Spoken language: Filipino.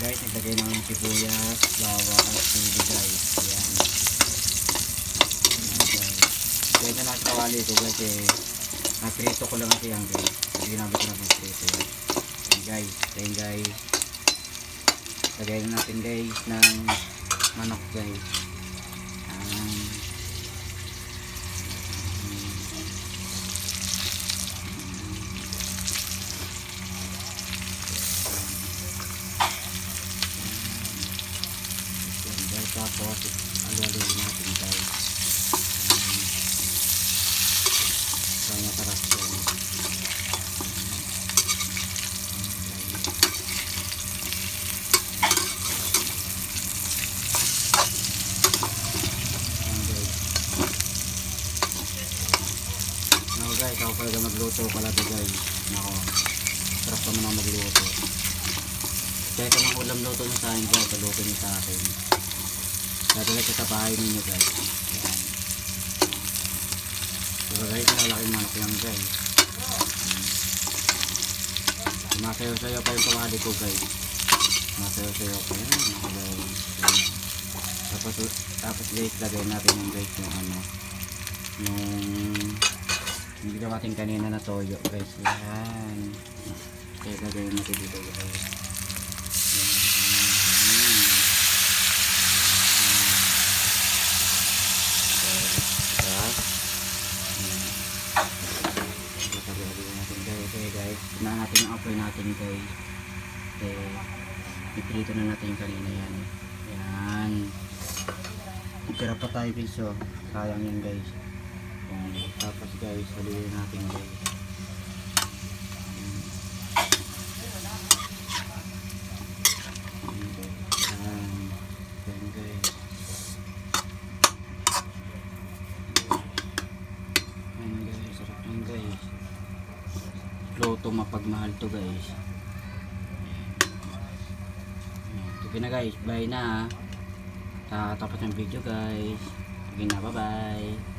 guys, naglagay na ng sibuyas, bawang at chili guys. Ayan. Ayan guys. Kaya na lang sa kawali ito guys eh. Naprito ko lang kasi yan guys. Ginamit ko na magprito yan. Ayan guys. Ayan guys. Lagay na natin guys ng manok guys. Tapos alalo natin guys. Kaya sarap ito. Now guys, ako pala magluto pala ito guys. Nako, sarap naman ang magluto. Kaya ka ng ulam luto nyo sa akin guys, luto nyo sa akin. Dadala ko sa bahay ninyo guys. Ayan. Diba guys, malalaking manok yan guys. Sumasayo-sayo pa yung pamali ko guys. Sumasayo-sayo pa yan mga guys. Tapos guys, lagay natin yung guys yung ano, yung ginawa natin kanina na toyo guys. Yan. Kaya lagay natin dito guys. Okay guys, tignan natin yung apoy natin guys. Iprito na natin yung kanina yan. Yan. Tira pa tayo guys, so sayang yan guys. Yan. Tapos guys, haluin natin guys. Yan. Yan guys. Yan guys, sarap yan guys. Luto mapagmahal to guys. Sige na guys, bye na. Tapos ng video guys. Sige na, bye bye.